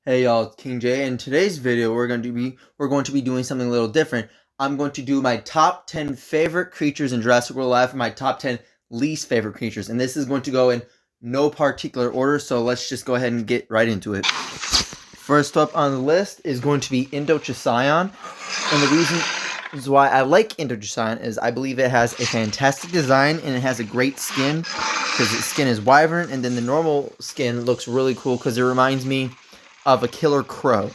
Hey y'all, it's King J. In today's video, we're going to be doing something a little different. I'm going to do my top 10 favorite creatures in Jurassic World Live and my top 10 least favorite creatures. And this is going to go in no particular order, so let's just go ahead and get right into it. First up on the list is going to be Indochuseion. And the reason why I like Indochuseion is I believe it has a fantastic design and it has a great skin because its skin is wyvern, and then the normal skin looks really cool because it reminds me of a killer crow,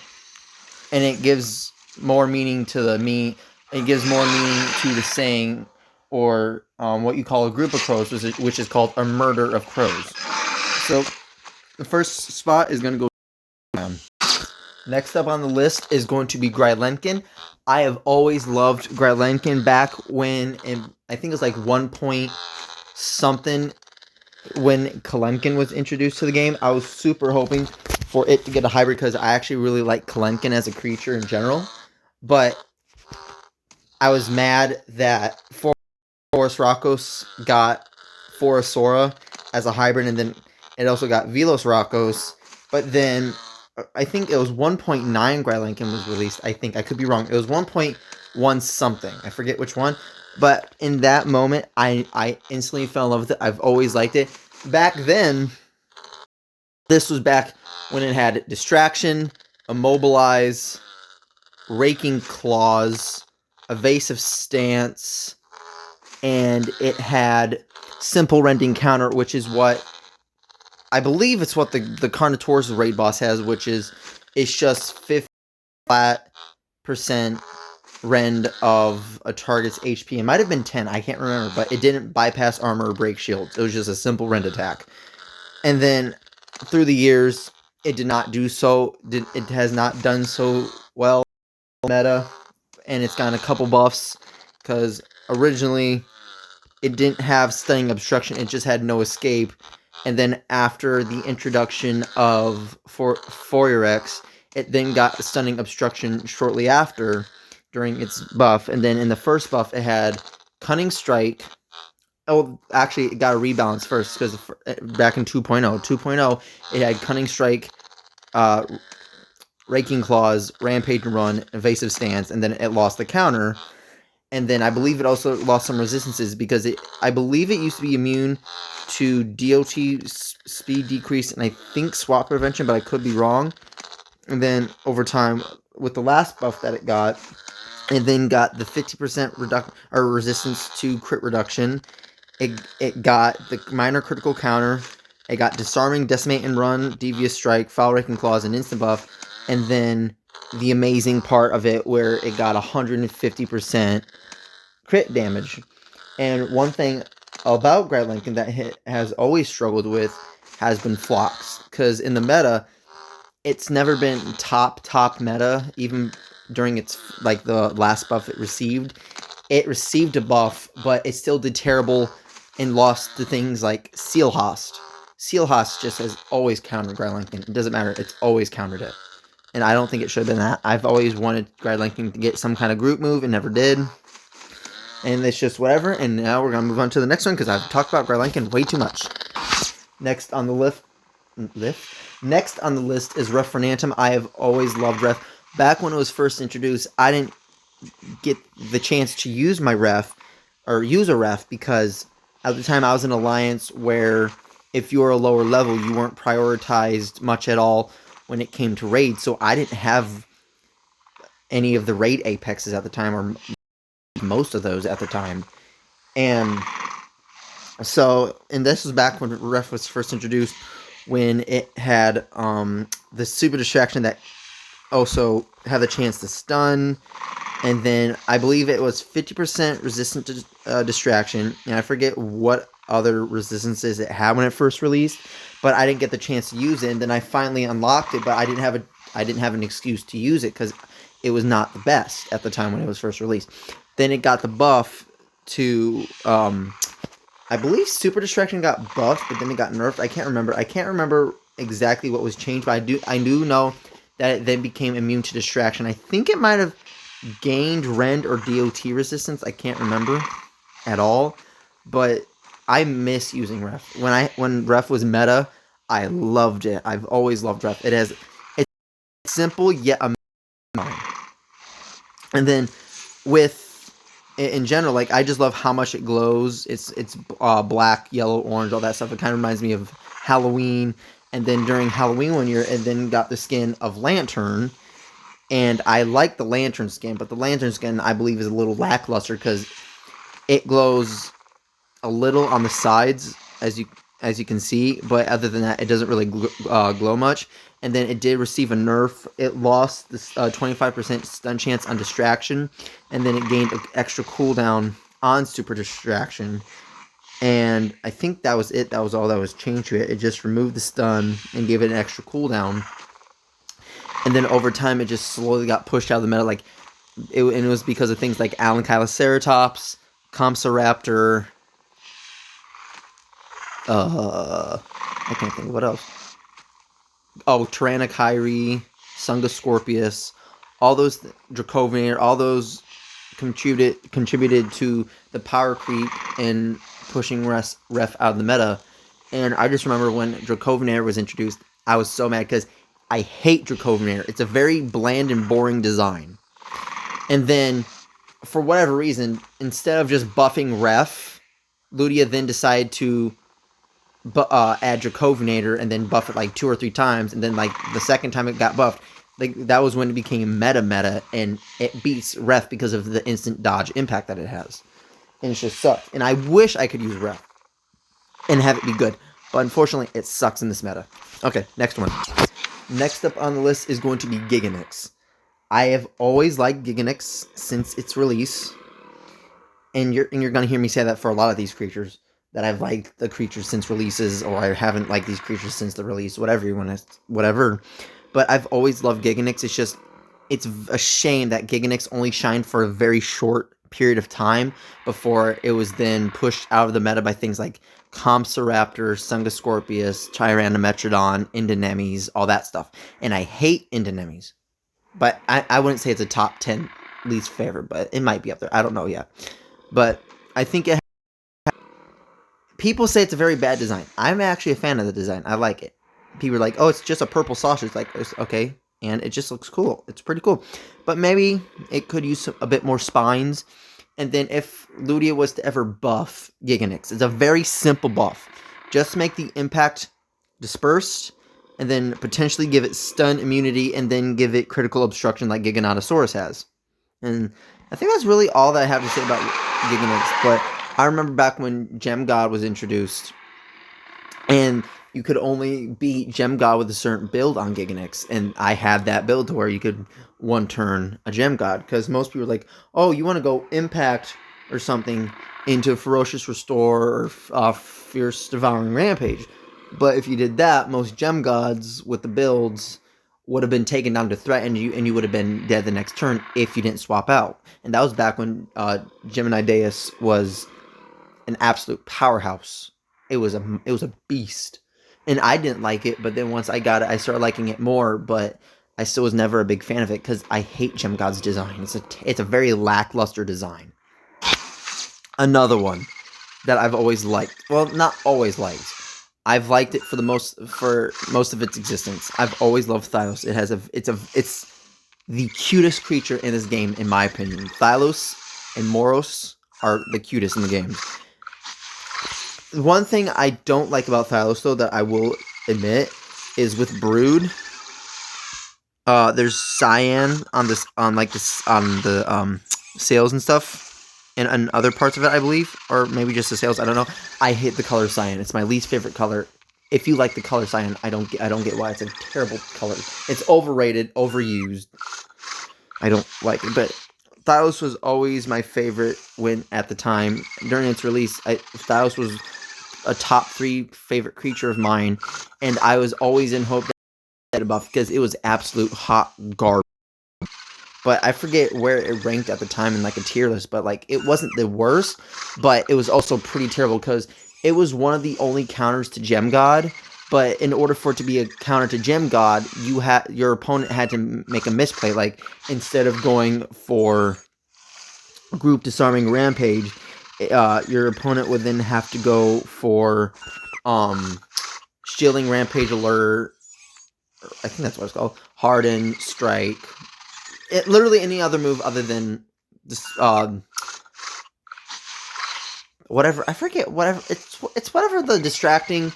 and it gives more meaning to it gives more meaning to the saying, or what you call a group of crows, which is called a murder of crows. So the first spot is going to go down. Next up on the list is going to be Grylenkin. I have always loved Grylenkin back when, I think it was like 1 point something when Kalenkin was introduced to the game. I was super hoping for it to get a hybrid because I actually really like Kalenkin as a creature in general. But I was mad that Forest Rakos got Forosora as a hybrid, and then it also got Velos Rakos. But then I think it was 1.9 Grylenkin was released. I think I could be wrong. It was 1.1 something. I forget which one. But in that moment, I instantly fell in love with it. I've always liked it. Back then, this was back when it had Distraction, Immobilize, Raking Claws, Evasive Stance, and it had Simple Rending Counter, which is what I believe it's what the Carnotaurus raid boss has, which is it's just 50 flat percent rend of a target's HP. It might have been 10, I can't remember, but it didn't bypass armor or break shields. It was just a simple rend attack. And then through the years, it did not do so. It has not done so well meta, and it's gotten a couple buffs because originally it didn't have stunning obstruction. It just had no escape. And then after the introduction of Foirex, it then got stunning obstruction shortly after during its buff. And then in the first buff, it had Cunning Strike. Oh, actually, it got a rebalance first because back in 2.0, 2.0, it had Cunning Strike, Raking Claws, Rampage and Run, Evasive Stance, and then it lost the counter. And then I believe it also lost some resistances because I believe it used to be immune to DOT speed decrease and I think swap prevention, but I could be wrong. And then over time, with the last buff that it then got the 50% resistance to crit reduction. It got the minor critical counter. It got Disarming, Decimate and Run, Devious Strike, Foul Raking Claws, and Instant Buff. And then the amazing part of it where it got 150% crit damage. And one thing about Grylenkin that has always struggled with has been Phlox. Because in the meta, it's never been top meta, even during its, like, the last buff it received. It received a buff, but it still did terrible and lost to things like Sealhost. Sealhost just has always countered Grylenkin. It doesn't matter, it's always countered it. And I don't think it should have been that. I've always wanted Grylenkin to get some kind of group move and never did. And it's just whatever. And now we're going to move on to the next one because I've talked about Grylenkin way too much. Next on the list is Referentum. I have always loved Ref. Back when it was first introduced, I didn't get the chance to use my ref or use a ref because at the time I was in Alliance where if you were a lower level, you weren't prioritized much at all when it came to raids. So I didn't have any of the raid apexes at the time, or most of those at the time. And so, and this was back when ref was first introduced, when it had the super distraction that also had the chance to stun. And then I believe it was 50% resistant to distraction. And I forget what other resistances it had when it first released, but I didn't get the chance to use it. And then I finally unlocked it, but I didn't have an excuse to use it because it was not the best at the time when it was first released. Then it got the buff to I believe super distraction got buffed, but then it got nerfed. I can't remember exactly what was changed, but I do know that it then became immune to distraction. I think it might have gained rend or DOT resistance. I can't remember at all, but I miss using ref. When ref was meta, I loved it. I've always loved ref. It's simple yet amazing. And then in general, like, I just love how much it glows. It's black, yellow, orange, all that stuff. It kind of reminds me of Halloween. And then during Halloween one year, it then got the skin of Lantern. And I like the Lantern skin, but the Lantern skin, I believe, is a little lackluster because it glows a little on the sides, as you can see. But other than that, it doesn't really glow much. And then it did receive a nerf. It lost this 25% stun chance on Distraction, and then it gained an extra cooldown on Super Distraction. And I think that was it. That was all that was changed to it. It just removed the stun and gave it an extra cooldown. And then over time, it just slowly got pushed out of the meta. Like, and it was because of things like Alankyloceratops, Compsoraptor. I can't think of what else. Oh, Tyranikyrie, Sungoscorpius, all those Dracovinator, all those contributed to the power creep and pushing ref out of the meta. And I just remember when Dracovinator was introduced, I was so mad because I hate Dracovinator. It's a very bland and boring design. And then, for whatever reason, instead of just buffing ref, Ludia then decided to add Dracovinator and then buff it like 2 or 3 times, and then like the second time it got buffed, like that was when it became meta, and it beats ref because of the instant dodge impact that it has, and it just sucks. And I wish I could use ref and have it be good, but unfortunately it sucks in this meta. Okay, next one. Next up on the list is going to be Giganix. I have always liked Giganix since its release, and you're gonna hear me say that for a lot of these creatures. That I've liked the creatures since releases, or I haven't liked these creatures since the release, whatever you want to, whatever. But I've always loved Giganix. It's just, it's a shame that Giganix only shined for a very short period of time before it was then pushed out of the meta by things like Compsoraptor, Sungoscorpius, Tyrannometrodon, Indonemes, all that stuff. And I hate Indonemes. But I wouldn't say it's a top 10 least favorite, but it might be up there. I don't know yet. But I think it. People say it's a very bad design. I'm actually a fan of the design. I like it. People are like, oh, it's just a purple sausage. Like, okay. And it just looks cool. It's pretty cool. But maybe it could use a bit more spines. And then if Ludia was to ever buff Giganix, it's a very simple buff. Just make the impact dispersed, and then potentially give it stun immunity, and then give it critical obstruction like Giganotosaurus has. And I think that's really all that I have to say about Giganix. But I remember back when Gem God was introduced, and you could only beat Gem God with a certain build on Giganix, and I had that build to where you could one-turn a Gem God, because most people are like, oh, you want to go Impact or something into Ferocious Restore or Fierce Devouring Rampage. But if you did that, most Gem Gods with the builds would have been taken down to threaten you, and you would have been dead the next turn if you didn't swap out. And that was back when Gemini Deus was an absolute powerhouse. It was a beast, and I didn't like it. But then once I got it, I started liking it more. But I still was never a big fan of it because I hate Gem God's design. It's a very lackluster design. Another one that I've always liked. Well, not always liked. I've liked it for most of its existence. I've always loved Thylos. It's the cutest creature in this game, in my opinion. Thylos and Moros are the cutest in the game. One thing I don't like about Thylos, though, that I will admit, is with Brood. There's cyan on the sails and stuff, and other parts of it, I believe, or maybe just the sails. I don't know. I hate the color cyan. It's my least favorite color. If you like the color cyan, I don't get why it's a terrible color. It's overrated, overused. I don't like it, but Thylos was always my favorite when at the time during its release. Thylos was a top 3 favorite creature of mine, and I was always in hope that it buff because it was absolute hot garbage. But I forget where it ranked at the time in like a tier list, but like it wasn't the worst, but it was also pretty terrible because it was one of the only counters to Gem God. But in order for it to be a counter to Gem God, your opponent had to make a misplay. Like instead of going for Group Disarming Rampage, your opponent would then have to go for Shielding Rampage Alert, I think that's what it's called. Harden, Strike. Literally any other move other than this, whatever. I forget whatever. It's whatever the distracting,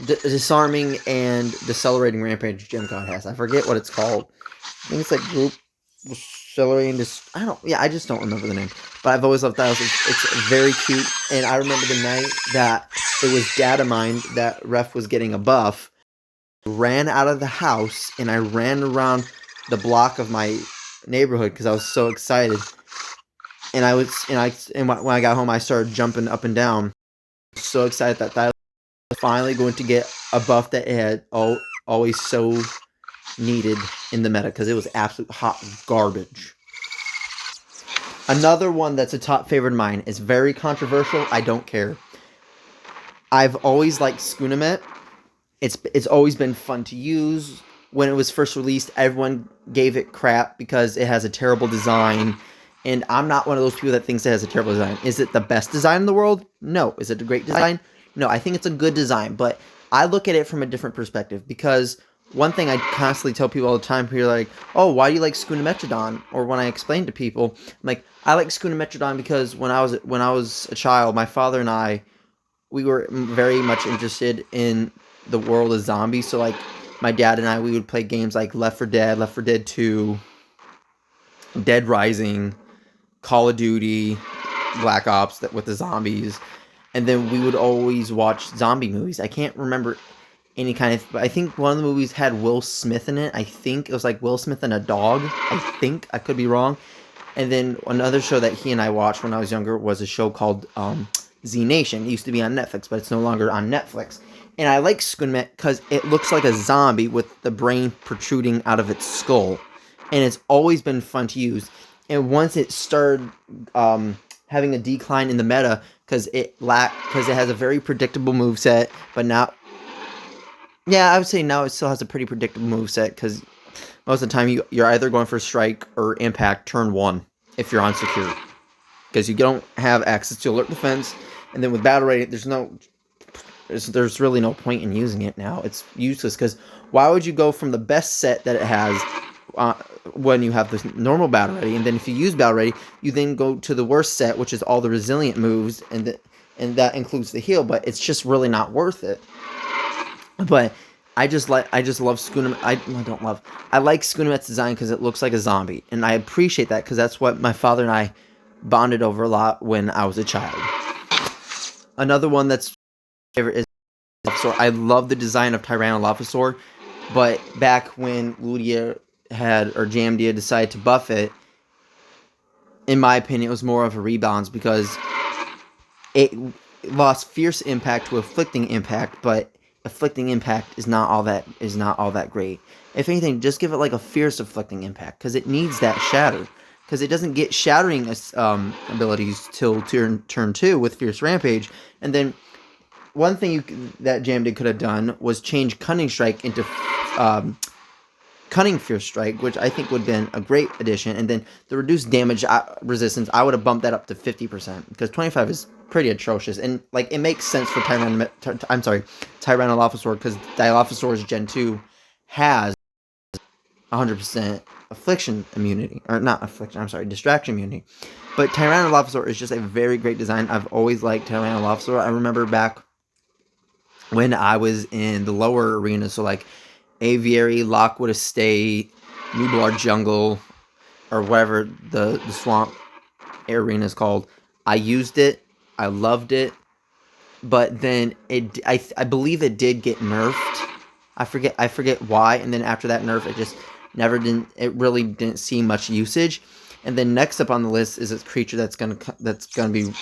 disarming, and decelerating rampage gem god has. I forget what it's called. I think it's like group accelerating. I don't. Yeah, I just don't remember the name. But I've always loved that. It's very cute, and I remember the night that it was data mined that Ref was getting a buff. Ran out of the house and I ran around the block of my neighborhood because I was so excited. And when I got home, I started jumping up and down. So excited that was finally going to get a buff that it had always so needed in the meta because it was absolute hot garbage. Another one that's a top favorite of mine is very controversial. I don't care. I've always liked Skunamet. It's always been fun to use. When it was first released, everyone gave it crap because it has a terrible design. And I'm not one of those people that thinks it has a terrible design. Is it the best design in the world? No. Is it a great design? No, I think it's a good design. But I look at it from a different perspective. Because one thing I constantly tell people all the time, people are like, oh, why do you like Skunametrodon? Or when I explain to people, I'm like, I like Skunametrodon because when I was a child, my father and I, we were very much interested in the world of zombies. So like my dad and I, we would play games like Left 4 Dead, Left 4 Dead 2, Dead Rising, Call of Duty, Black Ops with the zombies. And then we would always watch zombie movies. I can't remember any kind of, but I think one of the movies had Will Smith in it. I think it was like Will Smith and a dog. I think, I could be wrong. And then another show that he and I watched when I was younger was a show called Z Nation. It used to be on Netflix, but it's no longer on Netflix. And I like Skunamet because it looks like a zombie with the brain protruding out of its skull. And it's always been fun to use. And once it started having a decline in the meta, because it has a very predictable moveset, but now, yeah, I would say now it still has a pretty predictable moveset, because most of the time you're either going for strike or impact turn 1 if you're on secure. Because you don't have access to alert defense, and then with battle rate, there's really no point in using it now. It's useless, because why would you go from the best set that it has when you have the normal battle ready, and then if you use battle ready, you then go to the worst set, which is all the resilient moves, and that includes the heal, but it's just really not worth it. But I just love Skunamet. I like Skunamet's design because it looks like a zombie, and I appreciate that because that's what my father and I bonded over a lot when I was a child. Another one that's favorite is Dilophosaur. I love the design of Tyrannolophosaur, but back when Ludia or Jamdia decided to buff it, in my opinion, it was more of a rebalance because it lost fierce impact to afflicting impact, but afflicting impact is not all that great. If anything, just give it like a fierce afflicting impact because it needs that shatter. Because it doesn't get shattering abilities till turn 2 with Fierce Rampage. And then one thing that Jamdid could have done was change Cunning Strike into Cunning Fierce Strike, which I think would have been a great addition. And then the reduced damage resistance, I would have bumped that up to 50%. Because 25 is pretty atrocious. And like it makes sense for Tyrannolophosaur, because Dilophosaur's Gen 2 has 100% affliction immunity, or not affliction, I'm sorry, distraction immunity. But Tyrannolophosaur is just a very great design. I've always liked Tyrannolophosaur. I remember back when I was in the lower arenas, so like Aviary, Lockwood Estate, Newblar Jungle, or whatever the swamp arena is called. I used it. I loved it. But then I believe it did get nerfed. I forget why. And then after that nerf, it really didn't see much usage. And then next up on the list is a creature that's gonna be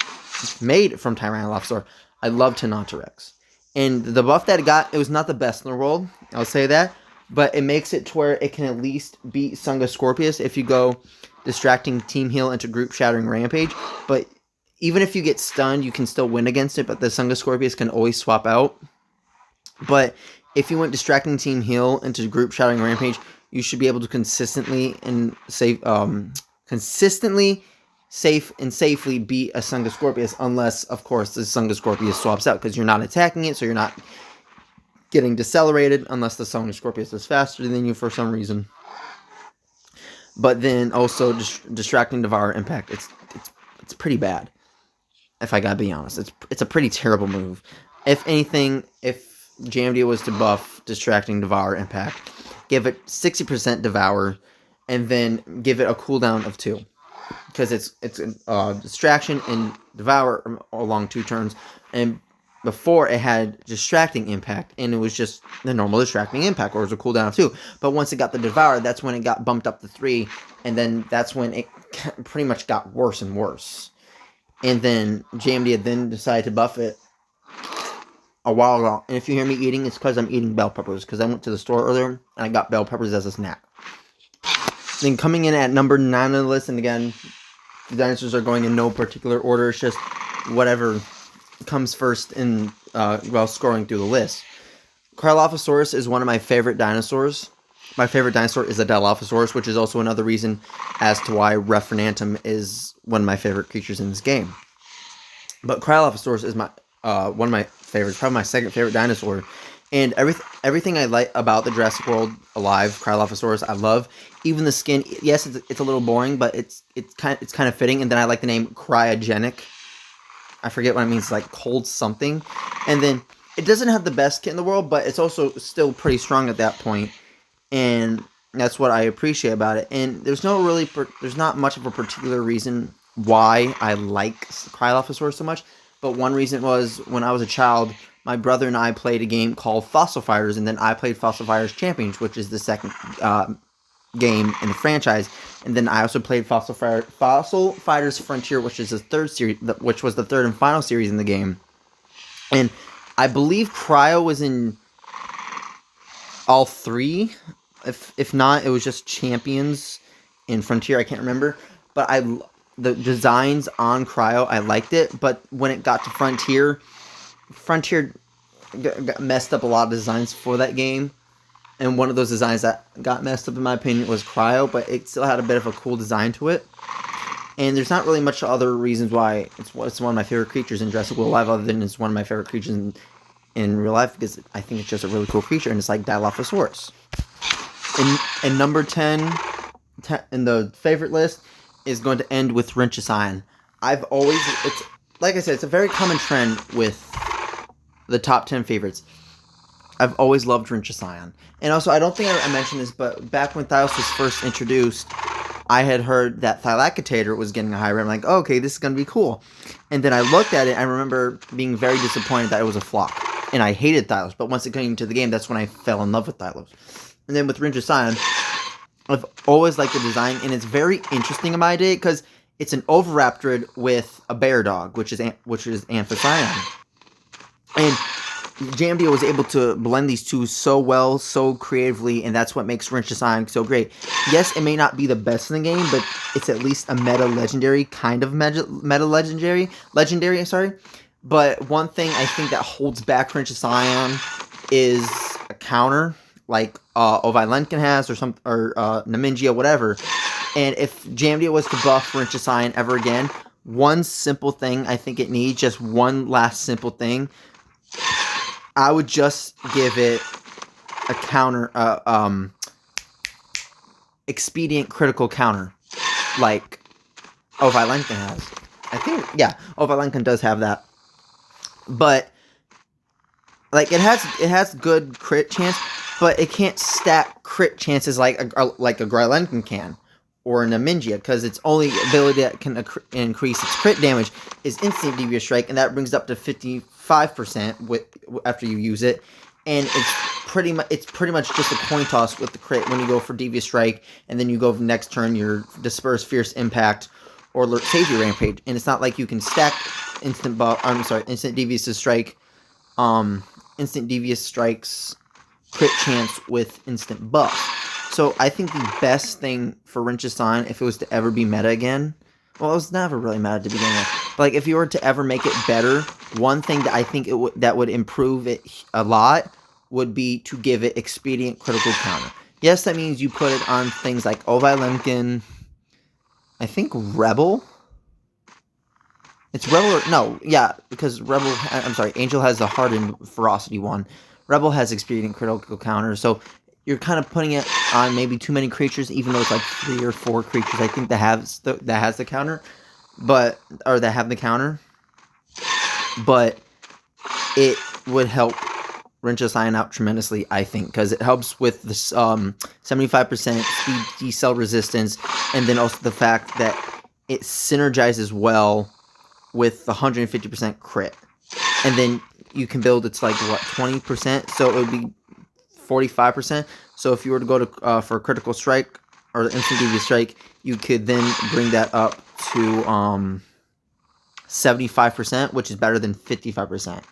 made from Tyrannolophosaur. I love Tenontorex. And the buff that it got, it was not the best in the world, I'll say that, but it makes it to where it can at least beat Sunga Scorpius if you go distracting Team Heal into Group Shattering Rampage. But even if you get stunned, you can still win against it, but the Sunga Scorpius can always swap out. But if you went distracting Team Heal into Group Shattering Rampage, you should be able to consistently safe and safely beat a Sunga Scorpius, unless, of course, the Sunga Scorpius swaps out, because you're not attacking it, so you're not getting decelerated unless the Summoning Scorpius is faster than you for some reason. But then also distracting Devour Impact. It's pretty bad. If I gotta be honest, it's a pretty terrible move. If anything, if JMD was to buff Distracting Devour Impact, give it 60% Devour, and then give it a cooldown of 2, because it's Distraction and Devour along 2 turns, and before it had Distracting Impact, and it was just the normal Distracting Impact, or it was a cooldown of 2. But once it got the Devour, that's when it got bumped up to 3, and then that's when it pretty much got worse and worse. And then JMD had then decided to buff it a while ago. And if you hear me eating, it's because I'm eating bell peppers. Because I went to the store earlier and I got bell peppers as a snack. Then coming in at number 9 on the list, and again, the dinosaurs are going in no particular order. It's just whatever comes first in while scrolling through the list. Cryolophosaurus is one of my favorite dinosaurs. My favorite dinosaur is a Dilophosaurus, which is also another reason as to why Referentum is one of my favorite creatures in this game. But Cryolophosaurus is my one of my favorites, probably my second favorite dinosaur. And everything I like about the Jurassic World Alive Cryolophosaurus, I love. Even the skin, yes, it's a little boring, but it's kind of fitting. And then I like the name Cryogenic. I forget what it means, like cold something. And then it doesn't have the best skin in the world, but it's also still pretty strong at that point. And that's what I appreciate about it. And there's not much of a particular reason why I like Cryolophosaurus so much. But one reason was when I was a child, my brother and I played a game called Fossil Fighters, and then I played Fossil Fighters Champions, which is the second game in the franchise. And then I also played Fossil Fighters Frontier, which is the third series, which was the third and final series in the game. And I believe Cryo was in all 3. If not, it was just Champions in Frontier. I can't remember. But the designs on Cryo, I liked it. But when it got to Frontier got messed up a lot of designs for that game. And one of those designs that got messed up, in my opinion, was Cryo. But it still had a bit of a cool design to it. And there's not really much other reasons why it's one of my favorite creatures in Jurassic World Alive, other than it's one of my favorite creatures in real life, because I think it's just a really cool creature, and it's like Dilophosaurus. In number 10 in the favorite list is going to end with Rinchosian. It's like I said, it's a very common trend with the top 10 favorites. I've always loved Rinchosian. And also, I don't think I mentioned this, but back when Thylos was first introduced, I had heard that Thylacatator was getting a high rate. I'm like, oh, okay, this is going to be cool. And then I looked at it, I remember being very disappointed that it was a flop. And I hated Thylos, but once it came into the game, that's when I fell in love with Thylos. And then with Rinchosian, I've always liked the design, and it's very interesting in my day, because it's an Oviraptorid with a bear dog, which is Amphitryon. And JMD was able to blend these two so well, so creatively, and that's what makes Rinchosian so great. Yes, it may not be the best in the game, but it's at least a meta-legendary, kind of meta-legendary, sorry. But one thing I think that holds back Rinchosian is a counter, like Ovilenkin has, or Namingia, whatever. And if JMD was to buff Rinchosian ever again, one simple thing I think it needs, just one last simple thing, I would just give it a counter, expedient critical counter, like Ovilenkin has. I think, yeah, Ovilenkin does have that. But like it has good crit chance, but it can't stack crit chances like a Grylenkin can, or a Namingia, because its only ability that can increase its crit damage is Instant Devious Strike, and that brings up to 55% after you use it. And it's pretty much just a coin toss with the crit when you go for Devious Strike, and then you go next turn your Disperse, Fierce Impact, or Safety Rampage. And it's not like you can stack Instant Devious Strike, Instant Devious Strike's crit chance with Instant Buff. So I think the best thing for Rinchosian, if it was to ever be meta again, well, it was never really meta to begin with, but like if you were to ever make it better, one thing that I think that would improve it a lot would be to give it expedient critical counter. Yes, that means you put it on things like Ovilenkin, I think Rebel. It's Rebel, no, yeah, because Angel has the Hardened Ferocity one. Rebel has expedient critical counter, so you're kind of putting it on maybe too many creatures, even though it's like 3 or 4 creatures I think that has the counter, or that have the counter. But it would help Wrench's Ion out tremendously, I think, because it helps with the 75% speed decel resistance, and then also the fact that it synergizes well with the 150% crit. And then you can build it's like, what, 20%? So it would be 45%. So if you were to go to for a critical strike or instant devious strike, you could then bring that up to 75%, which is better than 55%.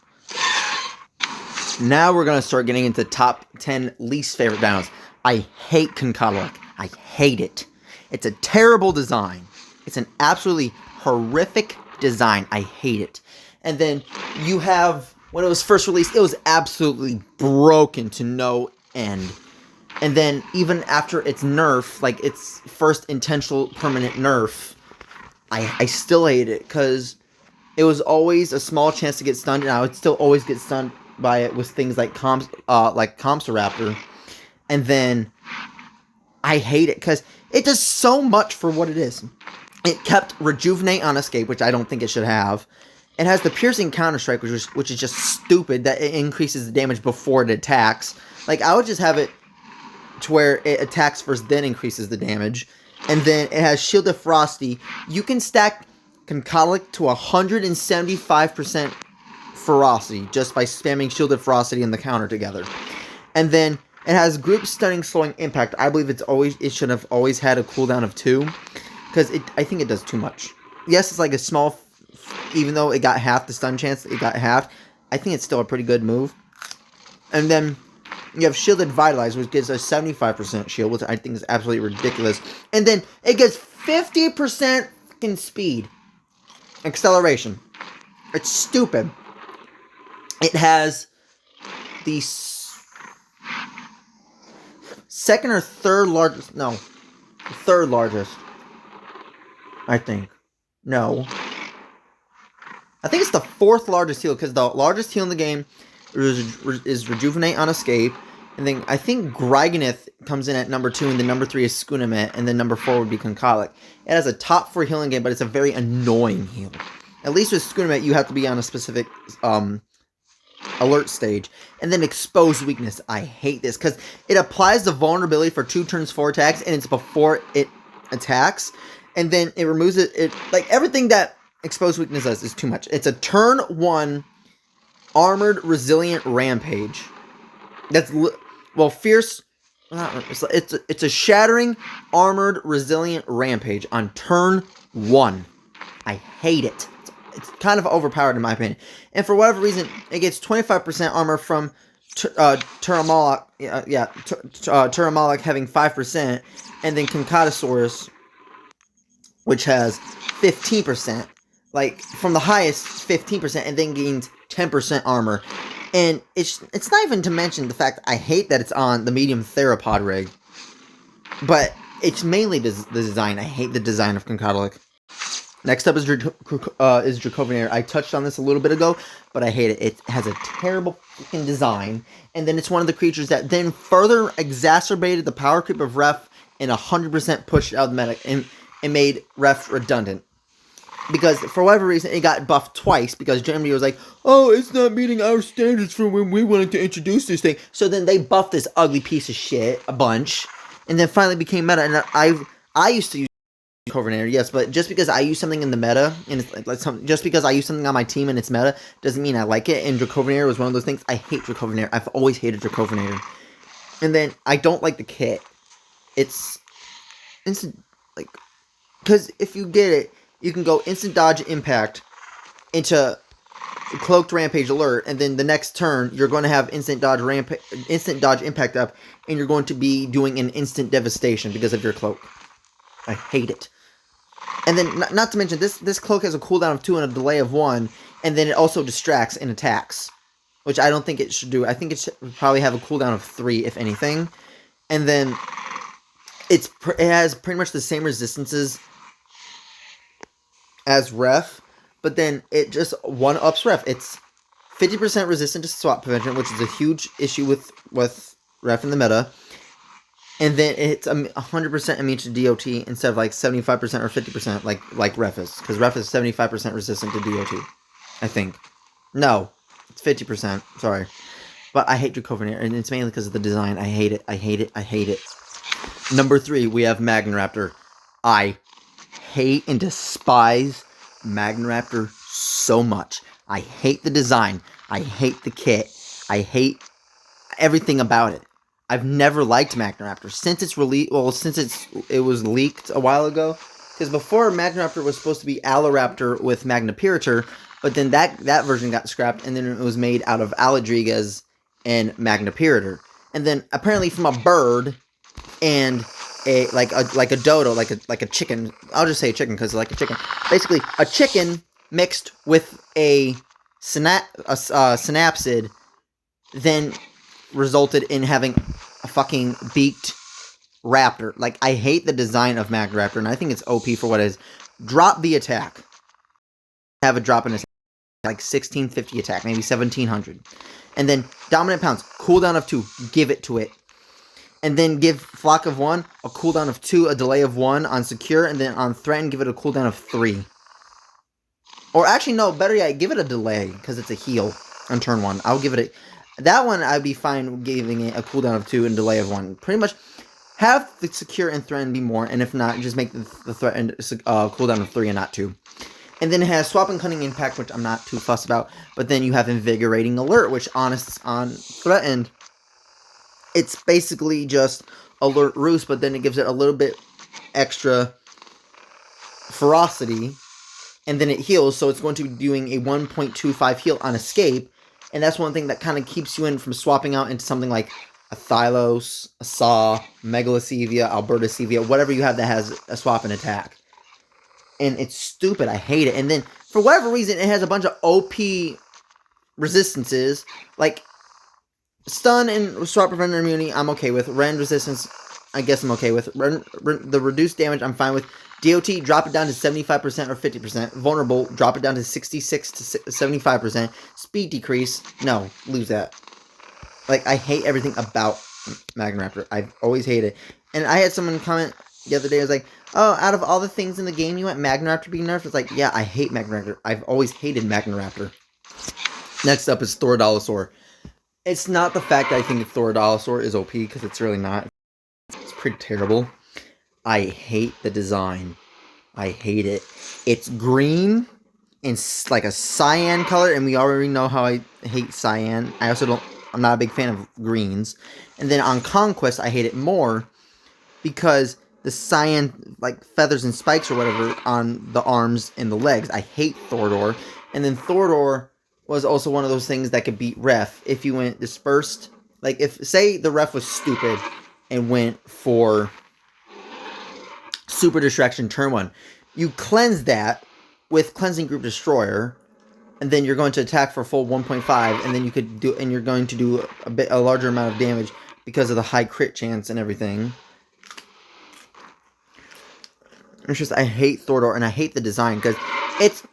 Now we're going to start getting into top 10 least favorite downs. I hate Concodolic. I hate it. It's a terrible design. It's an absolutely horrific design. I hate it. And then you have, when it was first released, it was absolutely broken to no end. And then even after its nerf, like its first intentional permanent nerf, I still hate it because it was always a small chance to get stunned, and I would still always get stunned by it with things like Compsoraptor. And then I hate it because it does so much for what it is. It kept Rejuvenate on Escape, which I don't think it should have. It has the Piercing Counter-Strike, which is just stupid, that it increases the damage before it attacks. Like, I would just have it to where it attacks first, then increases the damage. And then it has Shielded Ferocity. You can stack Concodolic to 175% Ferocity just by spamming Shielded Ferocity and the counter together. And then it has Group Stunning Slowing Impact. I believe it should have always had a cooldown of 2. Because I think it does too much. Yes, it's like a small, even though it got half the stun chance, it got half. I think it's still a pretty good move. And then you have Shielded Vitalize, which gives a 75% shield, which I think is absolutely ridiculous. And then it gives 50% fucking speed. Acceleration. It's stupid. It has the second or third largest, no, third largest, I think. No. I think it's the 4th largest heal, because the largest heal in the game is Rejuvenate on Escape. And then I think Griganith comes in at number 2, and then number 3 is Skunamet, and then number 4 would be Concodolic. It has a top 4 healing game, but it's a very annoying heal. At least with Skunamet, you have to be on a specific alert stage. And then Exposed Weakness. I hate this, because it applies the vulnerability for 2 turns 4 attacks, and it's before it attacks. And then it removes it, like, everything that Exposed Weakness does is too much. It's a turn 1 Armored Resilient Rampage. That's, well, fierce, it's a Shattering Armored Resilient Rampage on turn 1. I hate it. It's kind of overpowered in my opinion. And for whatever reason, it gets 25% armor from Turamolic, Turamolic having 5%, and then Concadosaurus, which has 15%, like, from the highest 15%, and then gains 10% armor. And it's not even to mention the fact that I hate that it's on the medium theropod rig. But it's mainly the design. I hate the design of Concodolic. Next up is Dracovinator. I touched on this a little bit ago, but I hate it. It has a terrible fucking design. And then it's one of the creatures that then further exacerbated the power creep of Ref and 100% pushed out the meta and made Ref redundant. Because, for whatever reason, it got buffed twice, because Germany was like, oh, it's not meeting our standards for when we wanted to introduce this thing. So then they buffed this ugly piece of shit a bunch, and then finally became meta. And I used to use Coordinator, yes, but just because I use something in the meta, and it's like just because I use something on my team and it's meta, doesn't mean I like it. And Dracovinator was one of those things. I hate Dracovinator. I've always hated Dracovinator. And then I don't like the kit. It's instant, like, because if you get it, you can go instant dodge impact into cloaked rampage alert, and then the next turn you're going to have instant dodge impact up, and you're going to be doing an instant devastation because of your cloak. I hate it. And then, not to mention, this cloak has a cooldown of 2 and a delay of 1, and then it also distracts and attacks, which I don't think it should do. I think it should probably have a cooldown of 3, if anything. And then it has pretty much the same resistances as Ref, but then it just 1-ups Ref. It's 50% resistant to swap prevention, which is a huge issue with Ref in the meta. And then it's 100% immune to DOT instead of like 75% or 50% like Ref is. Because Ref is 75% resistant to DOT, I think. No, it's 50%. Sorry. But I hate Dracovania, and it's mainly because of the design. I hate it. I hate it. I hate it. Number 3, we have Magnoraptor. I hate and despise Magnoraptor so much. I hate the design. I hate the kit. I hate everything about it. I've never liked Magnoraptor since its release. Well, since it was leaked a while ago. Because before, Magnoraptor was supposed to be Aloraptor with Magnapirator, but then that version got scrapped, and then it was made out of Aladrigas and Magnapirator. And then apparently from a bird and a dodo, like a chicken. I'll just say chicken because I like a chicken. Basically, a chicken mixed with a synapsid, then resulted in having a fucking beaked raptor. Like, I hate the design of Magnoraptor, and I think it's OP for what it is. Drop the attack. Have a drop in attack. Like 1650 attack, maybe 1700. And then Dominant Pounce, cooldown of 2, give it to it. And then give Flock of 1 a cooldown of 2, a delay of 1 on Secure, and then on Threaten, give it a cooldown of 3. Or actually, no, better yet, give it a delay, because it's a heal on turn 1. I'll give it a... That one, I'd be fine giving it a cooldown of 2 and delay of 1. Pretty much, have the Secure and Threaten be more, and if not, just make the Threaten cooldown of 3 and not 2. And then it has Swap and Cunning Impact, which I'm not too fussed about. But then you have Invigorating Alert, which on Threatened, it's basically just Alert Roost, but then it gives it a little bit extra ferocity. And then it heals, so it's going to be doing a 1.25 heal on Escape. And that's one thing that kind of keeps you in from swapping out into something like a Thylos, a Saw, Megalocevia, Albertocevia, whatever you have that has a swap and attack. And it's stupid. I hate it. And then, for whatever reason, it has a bunch of OP resistances. Like, Stun and Swap Preventer Immunity, I'm okay with. Rend Resistance, I guess I'm okay with. The reduced damage, I'm fine with. DOT, drop it down to 75% or 50%. Vulnerable, drop it down to 66 to 75%. Speed decrease, no, lose that. Like, I hate everything about Magnoraptor. I've always hated it. And I had someone comment the other day, I was like, oh, out of all the things in the game, you want Magnoraptor being nerfed? It's like, yeah, I hate Magnoraptor. I've always hated Magnoraptor. Next up is Thorodolosaur. It's not the fact that I think Thorodolosaur is OP, because it's really not. It's pretty terrible. I hate the design. I hate it. It's green and like a cyan color, and we already know how I hate cyan. I'm not a big fan of greens. And then on Conquest, I hate it more because the cyan, like feathers and spikes or whatever on the arms and the legs. I hate Thorodor. And then Thorodor was also one of those things that could beat Ref if you went dispersed. Like, if, say, the Ref was stupid and went for Super Distraction turn 1. You cleanse that with Cleansing Group Destroyer, and then you're going to attack for full 1.5, and then you could do, and you're going to do a larger amount of damage because of the high crit chance and everything. It's just, I hate Thorodor, and I hate the design, because it's,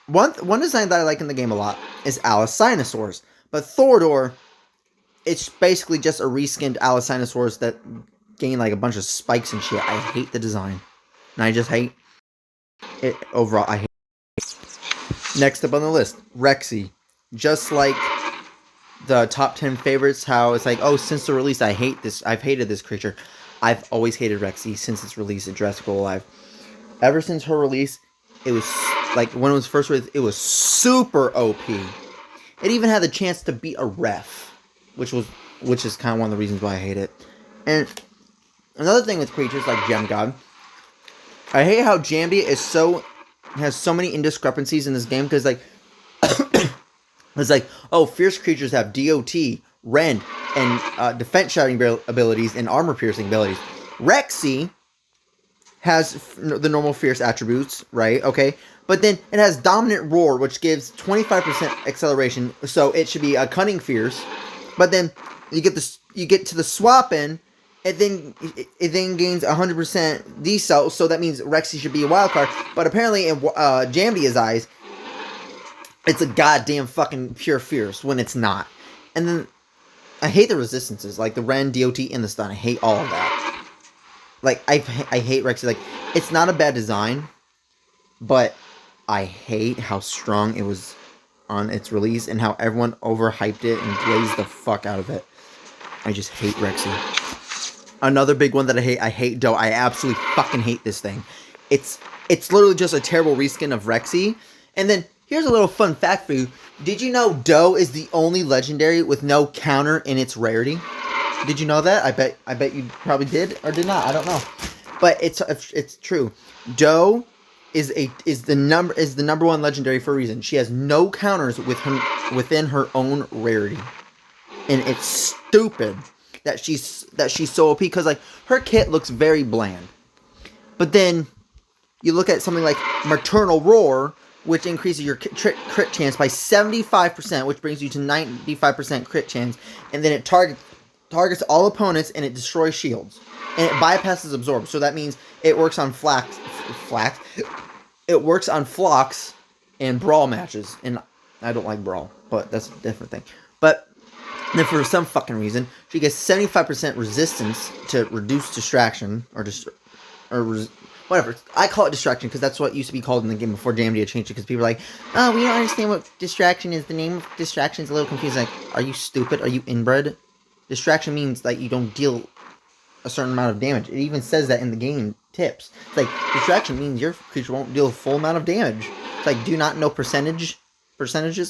one design that I like in the game a lot is Allosaurus. But Thorodor, it's basically just a reskinned Allosaurus that gain like a bunch of spikes and shit. I hate the design. And I just hate it overall. I hate it. Next up on the list, Rexy. Just like the top 10 favorites, how it's like, oh, since the release, I've hated this creature. I've always hated Rexy since its release in Jurassic World Alive. Ever since her release, it was, like, when it was first released, it was super OP. It even had the chance to beat a Ref, which is kind of one of the reasons why I hate it. And another thing with creatures like Gem God, I hate how Jambia has so many indiscrepancies in this game, because, like, it's like, oh, fierce creatures have DOT, Rend, and defense shattering abilities and armor piercing abilities. Rexy has the normal fierce attributes, right? Okay. But then it has Dominant Roar, which gives 25% acceleration, so it should be a Cunning Fierce. But then you get to the swap in, it then gains 100% decel, so that means Rexy should be a wild card. But apparently in Jambia's eyes, it's a goddamn fucking pure fierce when it's not. And then I hate the resistances, like the Ren, DOT, and the stun. I hate all of that. Like, I hate Rexy. Like, it's not a bad design, but I hate how strong it was on its release and how everyone overhyped it and glazed the fuck out of it. I just hate Rexy. Another big one that I hate Doe. I absolutely fucking hate this thing. It's literally just a terrible reskin of Rexy. And then, here's a little fun fact for you. Did you know Doe is the only legendary with no counter in its rarity? Did you know that? I bet you probably did or did not. I don't know. But it's true. Doe is the number one legendary for a reason. She has no counters within her own rarity. And it's stupid that she's so OP, because like her kit looks very bland. But then you look at something like Maternal Roar, which increases your crit chance by 75%, which brings you to 95% crit chance, and then it targets all opponents and it destroys shields. And it bypasses Absorb, so that means it works on it works on Phlox and Brawl matches. And I don't like Brawl, but that's a different thing. But then for some fucking reason, she gets 75% resistance to reduce distraction, whatever. I call it distraction because that's what it used to be called in the game before JMD changed it, because people are like, oh, we don't understand what distraction is. The name of distraction is a little confusing. Like, are you stupid? Are you inbred? Distraction means that you don't deal a certain amount of damage. It even says that in the game tips. It's like, distraction means your creature won't deal a full amount of damage. It's like, do you not know percentages?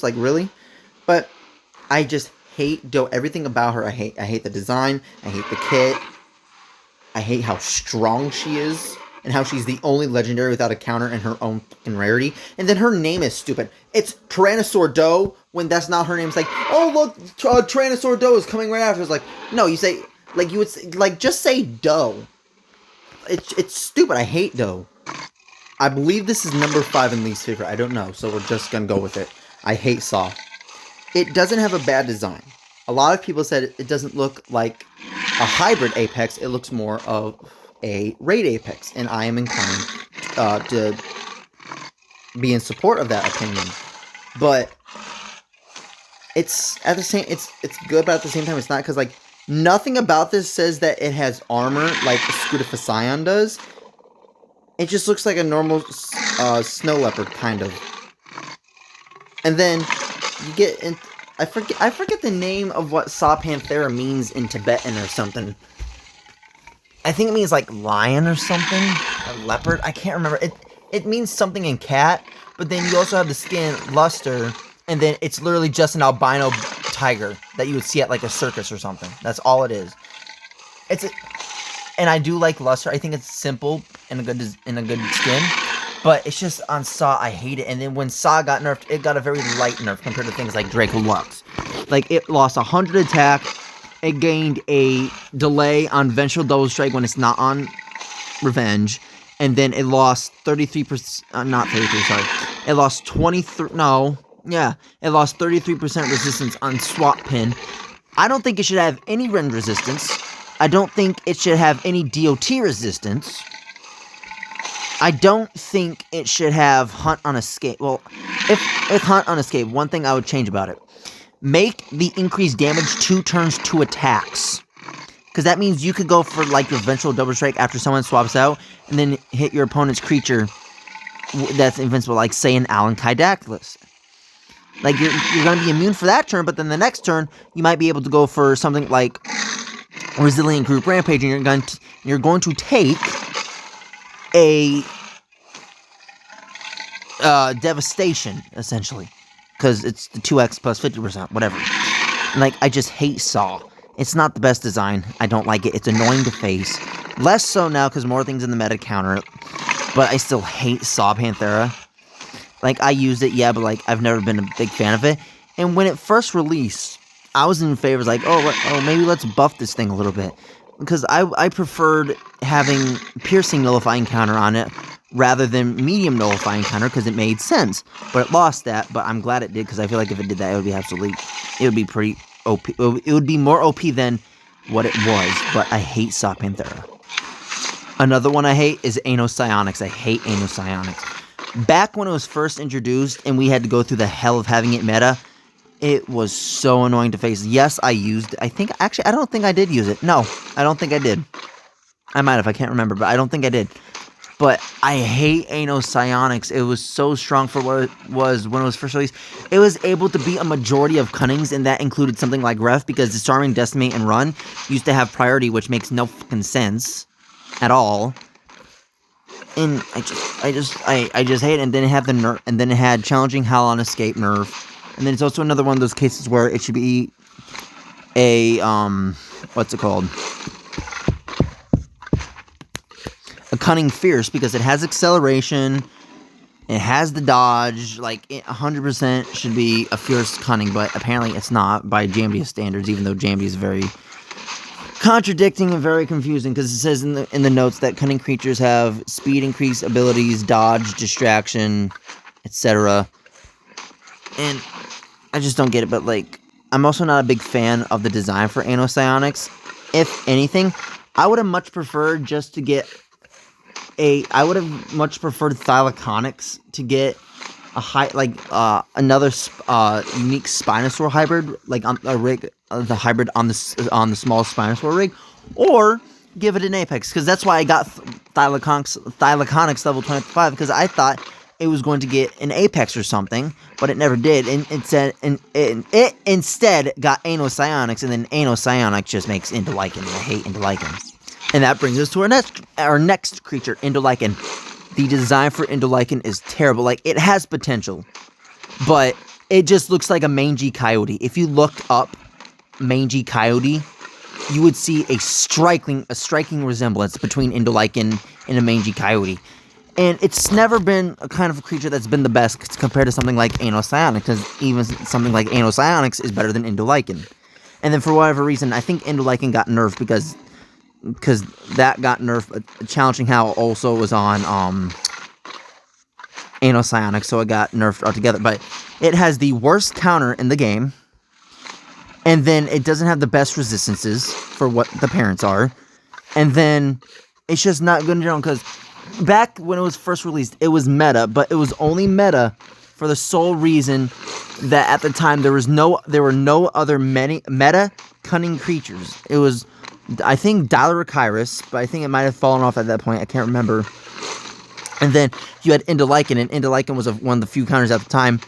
Like, really? But I just hate Doe. Everything about her I hate. I hate the design. I hate the kit. I hate how strong she is. And how she's the only legendary without a counter in her own fucking rarity. And then her name is stupid. It's Tyrannosaur Doe, when that's not her name. It's like, oh, look, Tyrannosaur Doe is coming right after. It's like, no, you say, like, you would say, like, just say Doe. It's stupid. I hate Doe. I believe this is number 5 in least favorite. I don't know, so we're just gonna go with it. I hate Saw. It doesn't have a bad design. A lot of people said it doesn't look like a hybrid Apex. It looks more of a raid Apex, and I am inclined to be in support of that opinion. But it's at the same, it's good, but at the same time it's not, because like nothing about this says that it has armor like Scudifascion does. It just looks like a normal snow leopard kind of. And then you get in, I forget the name of what Saw Panthera means in Tibetan or something. I think it means like lion or something, or leopard. I can't remember. It means something in cat, but then you also have the skin luster, and then it's literally just an albino tiger that you would see at like a circus or something. That's all it is. And I do like luster. I think it's simple and a good skin, but it's just on Saw I hate it. And then when Saw got nerfed, it got a very light nerf compared to things like Draco Lux. Like it lost 100 attack. It gained a delay on Vengeful Double Strike when it's not on Revenge. And then it lost 33%, not 33, sorry. It lost 23, no, yeah. It lost 33% resistance on Swap Pin. I don't think it should have any rend resistance. I don't think it should have any DOT resistance. I don't think it should have Hunt on Escape. Well, if Hunt on Escape, one thing I would change about it. Make the increased damage 2 turns to attacks. Because that means you could go for like your Vengeful Double Strike after someone swaps out, and then hit your opponent's creature that's invincible, like say an Alan Kydactylus. Like you're going to be immune for that turn, but then the next turn you might be able to go for something like Resilient Group Rampage, and you're going to take a Devastation essentially. Because it's the 2x plus 50%, whatever. Like, I just hate Saw. It's not the best design. I don't like it. It's annoying to face. Less so now, because more things in the meta counter it. But I still hate Saw Panthera. Like, I used it, yeah, but, like, I've never been a big fan of it. And when it first released, I was in favor, like, oh, maybe let's buff this thing a little bit. Because I preferred having Piercing Nullifying counter on it, rather than medium nullifying counter, because it made sense. But it lost that, but I'm glad it did, because I feel like if it did that, it would be pretty OP. It would be more OP than what it was, but I hate Saw Panthera. Another one I hate is Anopsionics. I hate Anopsionics. Back when it was first introduced and we had to go through the hell of having it meta, it was so annoying to face. Yes, I used it. I don't think I did use it. No, I don't think I did. I might have, I can't remember, but I don't think I did. But I hate Ano Psionics. It was so strong for what it was when it was first released. It was able to beat a majority of Cunnings, and that included something like Ref, because Disarming, Decimate, and Run used to have priority, which makes no fucking sense at all. And I just hate it. And then it had the nerf, and then it had Challenging Howl on Escape nerf. And then it's also another one of those cases where it should be a, what's it called? A Cunning Fierce, because it has acceleration, it has the dodge, like, it 100% should be a Fierce Cunning, but apparently it's not by JMD standards, even though JMD is very contradicting and very confusing, because it says in the notes that Cunning creatures have speed increase abilities, dodge, distraction, etc. And I just don't get it, but, like, I'm also not a big fan of the design for Ano Psionics. If anything, I would have much preferred just to get I would have much preferred Thylaconics to get a another unique Spinosaur hybrid, like on a rig, the hybrid on the small Spinosaur rig, or give it an Apex, because that's why I got Thylaconics level 25, because I thought it was going to get an Apex or something, but it never did, and it instead got Ano Psionics, and then Ano Psionics just makes Indolykon, and I hate Indolykon. And that brings us to our next creature, Indolykon. The design for Indolykon is terrible. Like, it has potential, but it just looks like a mangy coyote. If you looked up mangy coyote, you would see a striking resemblance between Indolykon and a mangy coyote. And it's never been a kind of a creature that's been the best compared to something like Ano Psionics, because even something like Ano Psionics is better than Indolykon. And then for whatever reason, I think Indolykon got nerfed because that got nerfed. Challenging Howl also was on Ano Psionics, so it got nerfed altogether. But it has the worst counter in the game, and then it doesn't have the best resistances for what the parents are, and then it's just not good in general, because back when it was first released, it was meta, but it was only meta for the sole reason that at the time there were no other meta cunning creatures. It was, I think, Dalarakyrus, but I think it might have fallen off at that point. I can't remember. And then you had Indolykon, and Indolykon was one of the few counters at the time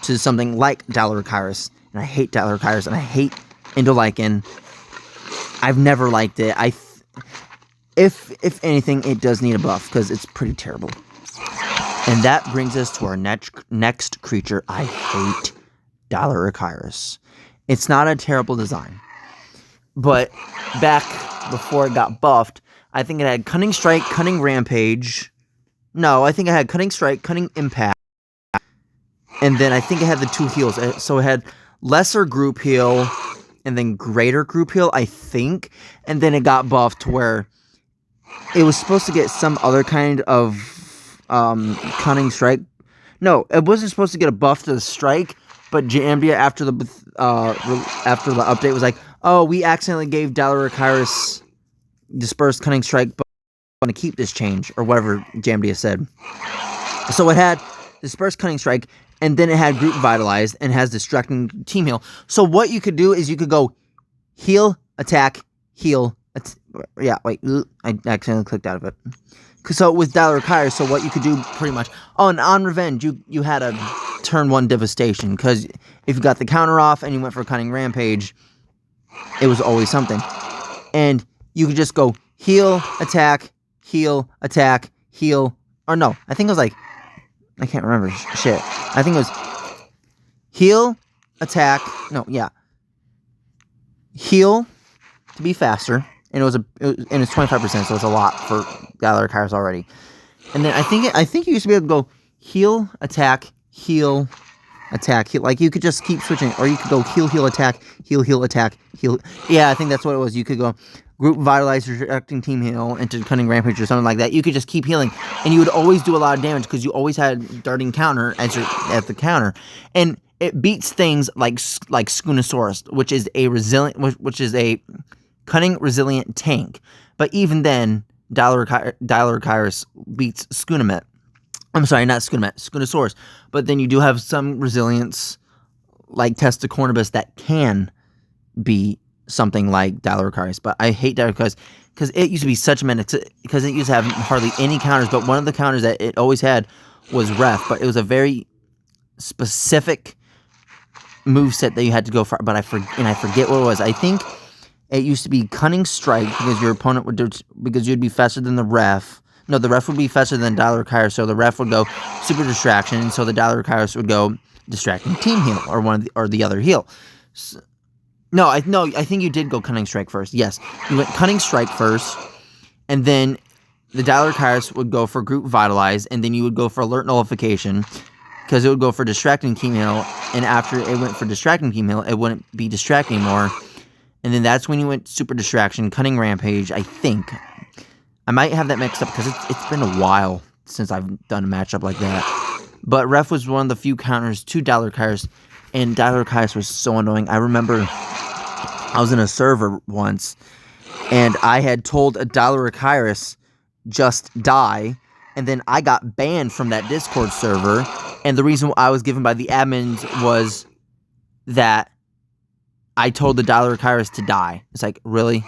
to something like Dalarakyrus. And I hate Dalarakyrus, and I hate Indolykon. I've never liked it. If anything, it does need a buff, because it's pretty terrible. And that brings us to our next creature. I hate Dalarakyrus. It's not a terrible design, but back before it got buffed, I think it had Cunning Strike, Cunning Rampage. No, I think it had Cunning Strike, Cunning Impact. And then I think it had the 2 heals. So it had Lesser Group Heal and then Greater Group Heal, I think. And then it got buffed to where it was supposed to get some other kind of Cunning Strike. No, it wasn't supposed to get a buff to the Strike, but Jambia after the update was like, oh, we accidentally gave Dalarakyrus Dispersed Cunning Strike, but we want to keep this change, or whatever Jambia said. So it had Dispersed Cunning Strike, and then it had Group Vitalized, and has Distracting Team Heal. So what you could do is you could go heal, attack, heal. Yeah, wait, I accidentally clicked out of it. So with Dalarakyrus, so what you could do pretty much. Oh, and on Revenge, you had a turn 1 Devastation, because if you got the counter off and you went for Cunning Rampage, it was always something. And you could just go heal, attack, heal, attack, heal. Or no, I think it was like, I can't remember shit. I think it was heal, attack, no, yeah. Heal to be faster, and and it's 25%, so it's a lot for Dalarakyrus already. And then I think you used to be able to go heal, attack, heal, attack, heal. Like, you could just keep switching, or you could go heal, attack, heal, attack, heal. Yeah, I think that's what it was. You could go Group Vitalize, Distracting Team Heal into Cunning Rampage or something like that. You could just keep healing, and you would always do a lot of damage because you always had Darting Counter at the counter, and it beats things like Skunosaurus, which is a cunning resilient tank. But even then, Dalarakyrus beats Skunomet. I'm sorry, not Scunosaurus. But then you do have some resilience, like Testacornibus, that can be something like Dilorcarius. But I hate Dilorcarius because it used to be such a menace, because it used to have hardly any counters, but one of the counters that it always had was Ref, but it was a very specific moveset that you had to go for, but I forget what it was. I think it used to be Cunning Strike, because your opponent would because you'd be faster than the Ref. No, the Ref would be faster than Dilorcarius, so the Ref would go Super Distraction, and so the Dilorcarius would go Distracting Team Heal, or the other heal. So, I think you did go Cunning Strike first. Yes, you went Cunning Strike first, and then the Dilorcarius would go for Group Vitalize, and then you would go for Alert Nullification, because it would go for Distracting Team Heal, and after it went for Distracting Team Heal, it wouldn't be distracting anymore. And then that's when you went Super Distraction, Cunning Rampage, I think. I might have that mixed up because it's been a while since I've done a matchup like that. But Ref was one of the few counters to Dilorcarius, and Dilorcarius was so annoying. I remember I was in a server once, and I had told a Dilorcarius just die, and then I got banned from that Discord server, and the reason I was given by the admins was that I told the Dilorcarius to die. It's like, really?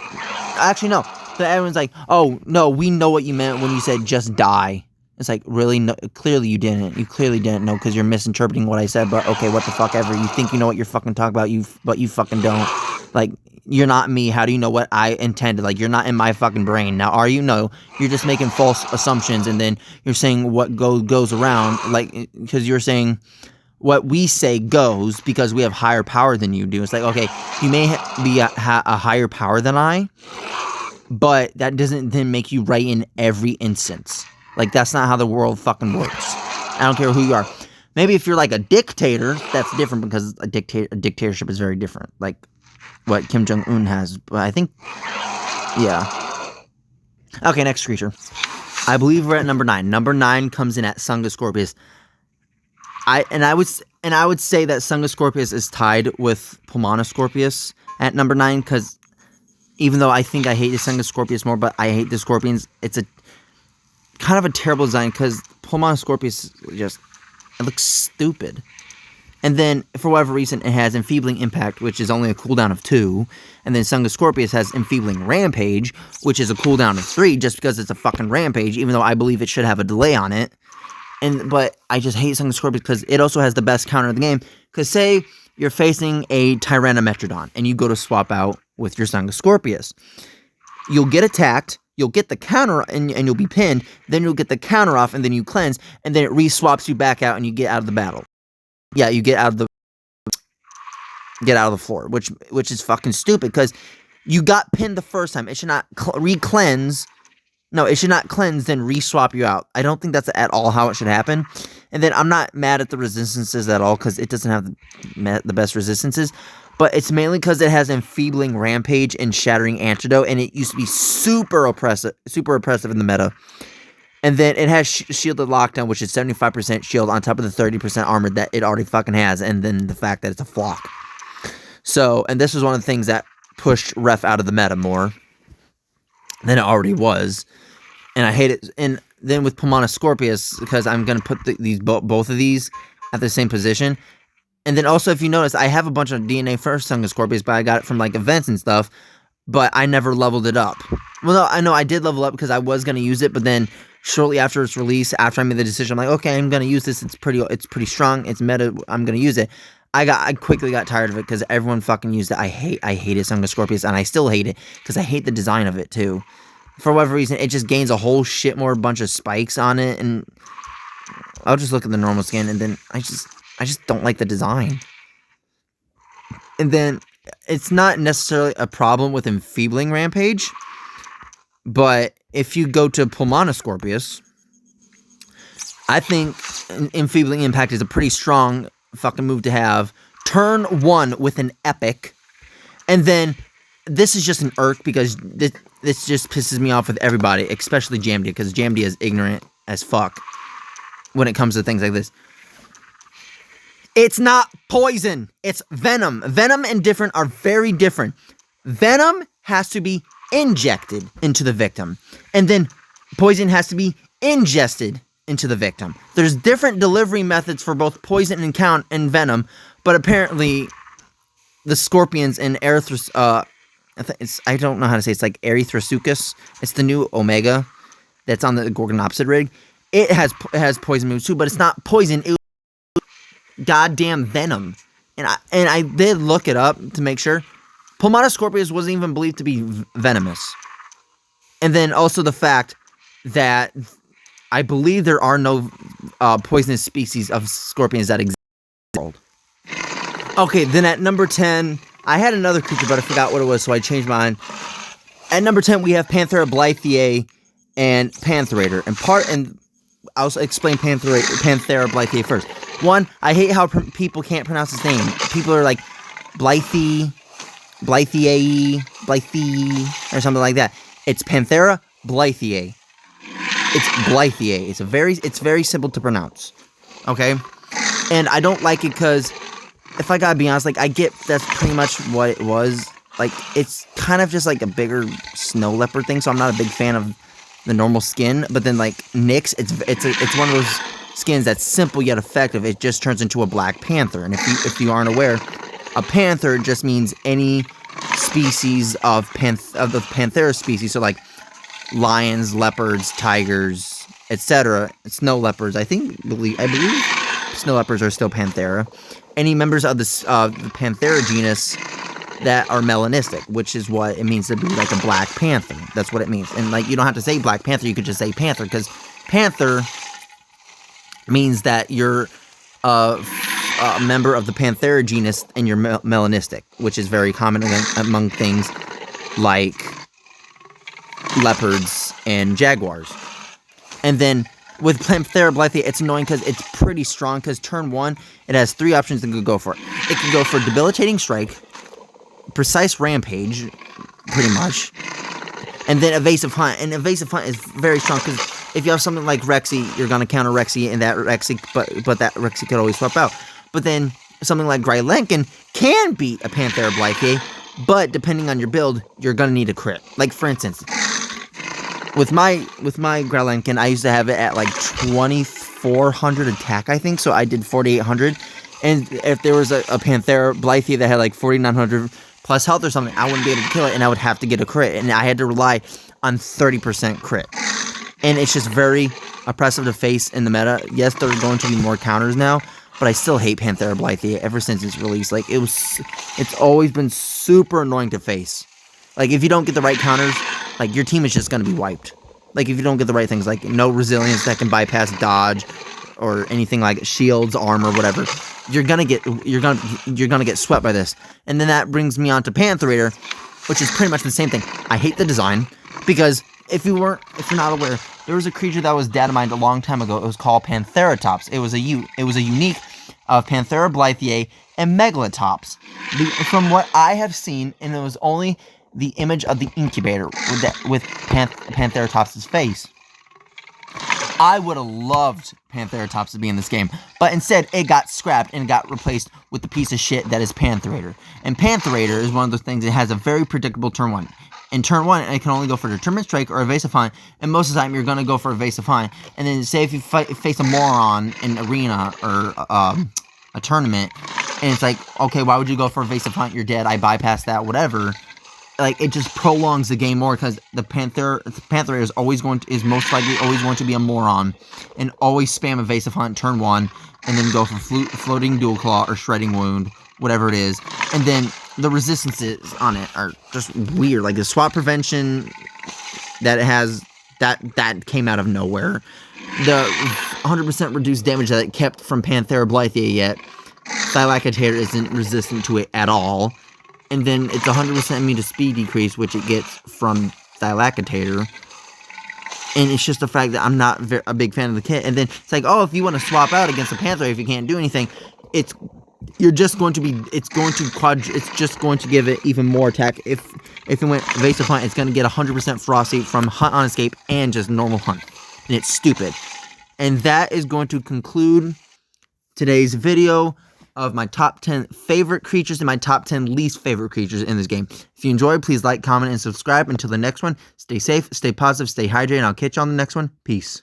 Actually, no. The admin's like, oh, no, we know what you meant when you said just die. It's like, really? No, clearly you didn't. You clearly didn't know because you're misinterpreting what I said, but okay, what the fuck ever. You think you know what you're fucking talking about, but you fucking don't. Like, you're not me. How do you know what I intended? Like, you're not in my fucking brain. Now, are you? No. You're just making false assumptions, and then you're saying what goes around, like, because you're saying what we say goes because we have higher power than you do. It's like, okay, you may be a higher power than I, but that doesn't then make you right in every instance. Like, that's not how the world fucking works. I don't care who you are. Maybe if you're like a dictator, that's different because a dictatorship is very different. Like what Kim Jong-un has. But I think, yeah. Okay, next creature. I believe we're at number 9. Number 9 comes in at Sungoscorpius. I would say that Sungoscorpius is tied with Pulmonoscorpius at number 9, because even though I think I hate the Sungoscorpius more, but I hate the Scorpions, it's a kind of a terrible design because Pulmonoscorpius it looks stupid. And then, for whatever reason, it has Enfeebling Impact, which is only a cooldown of 2. And then Sungoscorpius has Enfeebling Rampage, which is a cooldown of 3, just because it's a fucking Rampage, even though I believe it should have a delay on it. But I just hate Sungoscorpius because it also has the best counter of the game. Because say you're facing a Tyrannometrodon, and you go to swap out with your Sungoscorpius. You'll get attacked, you'll get the counter, and you'll be pinned, then you'll get the counter off, and then you cleanse, and then it re-swaps you back out, and you get out of the battle. Yeah, you get out of the floor, which is fucking stupid, because you got pinned the first time. It should not re-cleanse. No, it should not cleanse, then re-swap you out. I don't think that's at all how it should happen. And then I'm not mad at the resistances at all, because it doesn't have the best resistances. But it's mainly because it has Enfeebling Rampage and Shattering Antidote, and it used to be super oppressive in the meta. And then it has Shielded Lockdown, which is 75% shield on top of the 30% armor that it already fucking has, and then the fact that it's a flock. So, and this was one of the things that pushed Ref out of the meta more than it already was. And I hate it. And then with Pulmonoscorpius, because I'm going to put both of these at the same position. And then also, if you notice, I have a bunch of DNA first Sungoscorpius, but I got it from like events and stuff, but I never leveled it up. Well, no, I know I did level up because I was going to use it, but then shortly after its release, after I made the decision, I'm like, okay, I'm going to use this. It's pretty strong. It's meta. I'm going to use it. I quickly got tired of it because everyone fucking used it. I hated Sungoscorpius, and I still hate it because I hate the design of it too. For whatever reason, it just gains a whole shit more bunch of spikes on it, and I'll just look at the normal skin, and then I just don't like the design. And then it's not necessarily a problem with Enfeebling Rampage, but if you go to Pulmonoscorpius, I think Enfeebling Impact is a pretty strong fucking move to have. Turn 1 with an epic, and then this is just an irk because this just pisses me off with everybody, especially Jamdia, because Jamdia is ignorant as fuck when it comes to things like this. It's not poison. It's venom. Venom and different are very different. Venom has to be injected into the victim, and then poison has to be ingested into the victim. There's different delivery methods for both poison and venom, but apparently the scorpions and I don't know how to say it. It's like Erythrosuchus. It's the new Omega that's on the Gorgonopsid rig. It has poison moves too, but it's not poison. It was goddamn venom. And I did look it up to make sure. Pulmata scorpius wasn't even believed to be venomous. And then also the fact that I believe there are no poisonous species of scorpions that exist in the world. Okay, then at number 10, I had another creature, but I forgot what it was, so I changed mine. At number 10, we have Panthera blythea and Pantherator. And I'll explain Panthera blythea first. One, I hate how people can't pronounce his name. People are like Blythea, or something like that. It's Panthera blythea. It's Blythea. It's very simple to pronounce. Okay? And I don't like it because, if I gotta be honest, like, I get that's pretty much what it was. Like, it's kind of just like a bigger snow leopard thing, so I'm not a big fan of the normal skin. But then, like, Nyx, it's one of those skins that's simple yet effective. It just turns into a black panther. And if you aren't aware, a panther just means any species of the Panthera species. So, like, lions, leopards, tigers, etc. Snow leopards. I believe snow leopards are still Panthera. Any members of the Panthera genus that are melanistic, which is what it means to be like a black panther. That's what it means. And, like, you don't have to say black panther, you could just say panther, because panther means that you're a member of the Panthera genus and you're melanistic, which is very common among things like leopards and jaguars. And then with Panthera blythea, it's annoying because it's pretty strong, because turn 1, it has 3 options it could go for. It can go for Debilitating Strike, Precise Rampage, pretty much, and then Evasive Hunt. And Evasive Hunt is very strong, because if you have something like Rexy, you're going to counter Rexy, and that Rexy, but that Rexy could always swap out. But then something like Grylenkin can beat a Panthera blythea, but depending on your build, you're going to need a crit. Like, for instance, with my Grylenkin, I used to have it at like 2400 attack, I think, so I did 4800. And if there was a Panthera blythea that had like 4900 plus health or something, I wouldn't be able to kill it, and I would have to get a crit, and I had to rely on 30% crit. And it's just very oppressive to face in the meta. Yes, there are going to be more counters now, but I still hate Panthera blythea ever since its release. Like, it's always been super annoying to face. Like, if you don't get the right counters, like, your team is just going to be wiped. Like, if you don't get the right things, like no resilience that can bypass dodge or anything like shields, armor, whatever, you're gonna get swept by this. And then that brings me on to Pantherator, which is pretty much the same thing. I hate the design, because if you're not aware, there was a creature that was data mined a long time ago. It was called Pantheratops. It was a unique of Panthera blythea and Megalatops. From what I have seen, and it was only the image of the incubator with Pantheratops' face. I would have loved Pantheratops to be in this game, but instead it got scrapped and got replaced with the piece of shit that is Pantherator. And Pantherator is one of those things that has a very predictable turn 1. In turn 1, it can only go for Determined Strike or Evasive Hunt, and most of the time you're going to go for Evasive Hunt. And then say if you face a moron in arena or a tournament, and it's like, okay, why would you go for Evasive Hunt? You're dead, I bypassed that, whatever. Like, it just prolongs the game more, because the Panther is most likely always going to be a moron and always spam Evasive Hunt turn 1 and then go for Floating Dual Claw or Shredding Wound, whatever it is. And then the resistances on it are just weird. Like, the swap prevention that it has, that came out of nowhere. The 100% reduced damage that it kept from Panthera blythea yet. Thylacatator isn't resistant to it at all. And then it's 100% immune to speed decrease, which it gets from Thylacatator. And it's just the fact that I'm not a big fan of the kit. And then it's like, oh, if you want to swap out against a Panther, if you can't do anything, it's just going to give it even more attack. If it went Evasive Hunt, it's going to get 100% Frosty from Hunt on Escape and just normal Hunt. And it's stupid. And that is going to conclude today's video of my top 10 favorite creatures and my top 10 least favorite creatures in this game. If you enjoyed, please like, comment, and subscribe. Until the next one, stay safe, stay positive, stay hydrated, and I'll catch you on the next one. Peace.